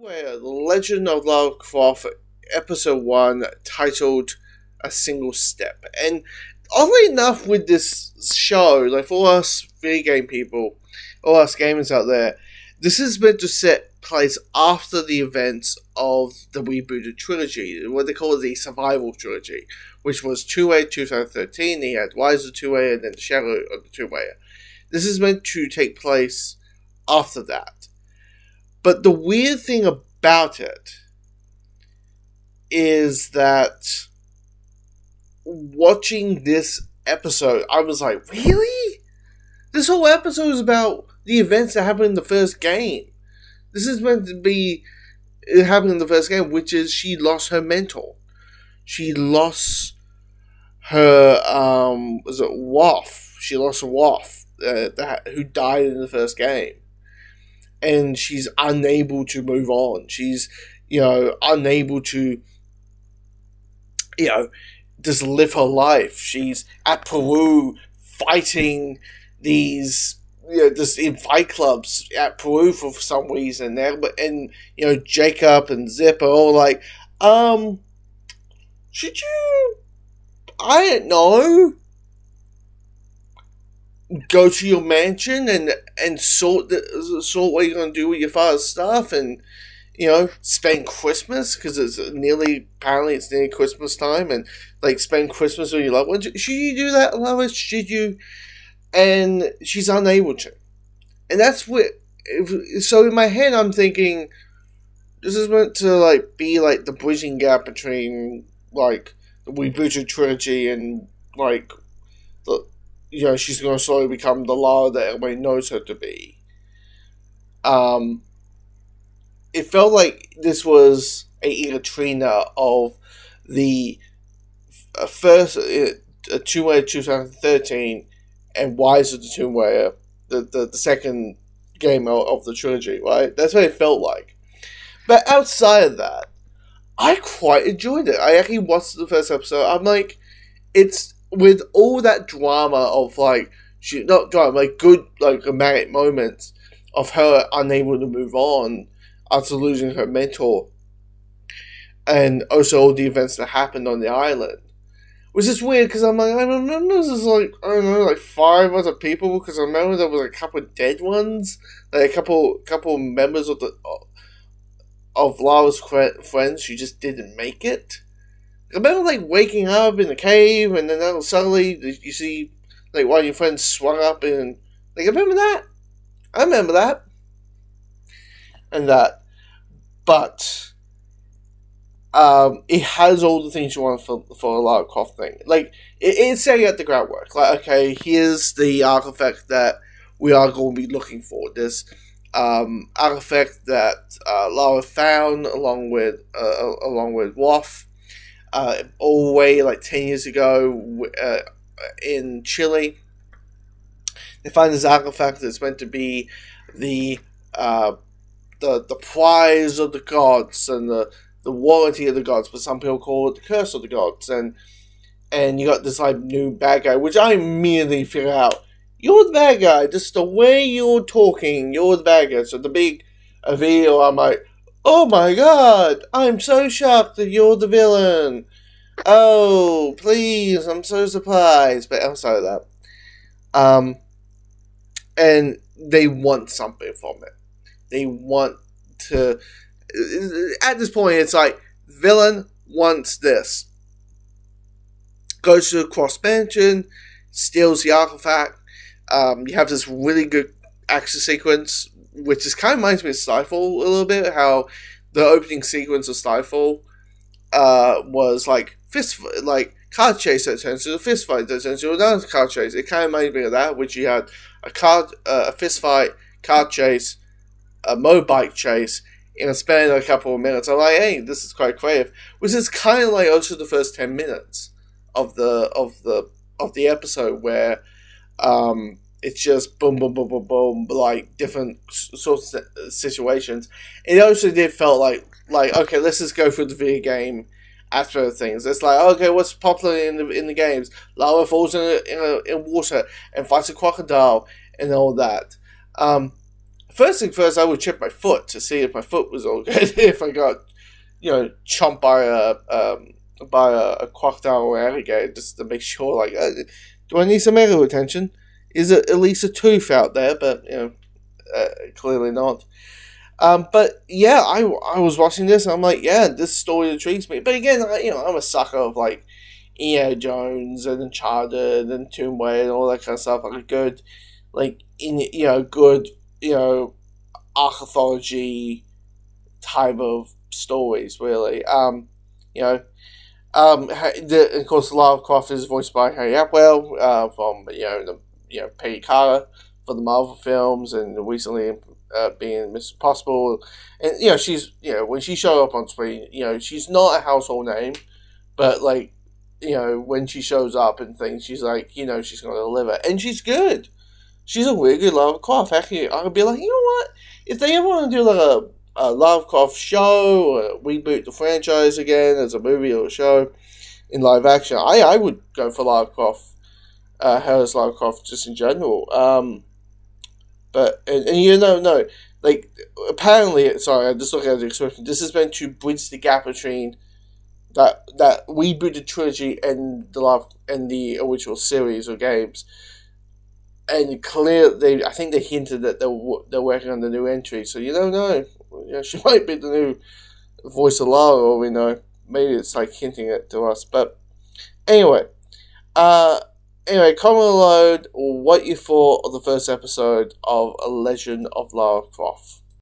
Where The Legend of Lara Croft, Episode 1, titled A Single Step. And oddly enough, with this show, like for us video game people, all us gamers out there, this is meant to set place after the events of the rebooted trilogy, what they call the Survival Trilogy, which was 2A 2013, they had Rise of 2A, and then Shadow of the 2A. This is meant to take place after that. But the weird thing about it is that watching this episode, I was like, really? This whole episode is about the events that happened in the first game. This is meant to be it happened in the first game, which is she lost her mentor. She lost her, was it Waff? She lost Waff, who died in the first game. And she's unable to move on. She's, unable to, just live her life. She's at Peru fighting these, just in fight clubs at Peru for some reason. And, Jacob and Zip are all like, should you, I don't know, go to your mansion and sort what you're going to do with your father's stuff and, spend Christmas, because apparently it's nearly Christmas time, and, spend Christmas with your loved ones. Should you do that, Lois? Should you? And she's unable to. And that's what, so in my head I'm thinking, this is meant to, be, the bridging gap between, the rebooted trilogy and, she's going to slowly become the Lara that everybody knows her to be. It felt like this was a latrina of the first 2A 2013 and Rise of the Tomb Raider, the second game of the trilogy, right? That's what it felt like. But outside of that, I quite enjoyed it. I actually watched the first episode. I'm like, it's with all that drama of not drama, good dramatic moments of her unable to move on after losing her mentor, and also all the events that happened on the island, which is weird because I'm like, I remember this is 5 other people, because I remember there was a couple of dead ones, a couple members of Lara's friends who just didn't make it. I remember waking up in the cave, and then suddenly you see one of your friends swung up, and I remember that. And that. But it has all the things you want for a Lara Croft thing. It's setting out the groundwork. Okay, here's the artifact that we are going to be looking for. This artifact that Lara found along with Waff. All the way 10 years ago in Chile. They find this artifact that's meant to be the prize of the gods and the warranty of the gods, but some people call it the curse of the gods. And you got this new bad guy, which I immediately figure out, you're the bad guy. Just the way you're talking, you're the bad guy. So the big reveal, I'm like, oh my god, I'm so shocked that you're the villain. Oh, please, I'm so surprised. But outside of that, and they want something from it. They want to, at this point, it's villain wants this. Goes to the Cross Mansion, steals the artifact. You have this really good action sequence, which is kind of reminds me of Skyfall a little bit, how the opening sequence of Skyfall was fist, card chase that turns to a fist fight that turns to another card chase. It kind of reminds me of that, which you had a fist fight, card chase, a motorbike chase in a span of a couple of minutes. I'm like, hey, this is quite creative. Which is kind of also the first 10 minutes of the episode, where it's just boom, boom, boom, boom, boom, different sorts of situations. It also did felt like okay, let's just go through the video game aspect of things. It's okay, what's popular in the games? Lara falls in water and fights a crocodile and all that. first thing first, I would check my foot to see if my foot was all good. If I got, chomped by a crocodile or alligator, just to make sure, like, do I need some medical attention? Is it at least a tooth out there? But, clearly not. But yeah, I was watching this and I'm like, yeah, this story intrigues me. But again, I'm a sucker of like Indiana Jones and Uncharted and Tomb Raider and all that kind of stuff. Like a good, good, archaeology type of stories, really. Of course, Lara Croft is voiced by Harry Atwell from Peggy Carter for the Marvel films, and recently being Miss Impossible. And she's when she showed up on screen, she's not a household name, but like when she shows up and things, she's like she's gonna deliver, and she's good. She's a really good Lara Croft. Actually, I would be like, you know what? If they ever want to do like a Lara Croft show, or reboot the franchise again as a movie or a show in live action, I would go for Lara Croft, her as Lara Croft just in general. But no, like apparently, sorry, I'm just looking at the description. This is meant to bridge the gap between that rebooted trilogy and the original series or games. And clearly, I think they hinted that they're working on the new entry. So you don't know. She might be the new voice of Lara, or we know. Maybe it's like hinting it to us. But anyway, comment below what you thought of the first episode of A Legend of Lara Croft.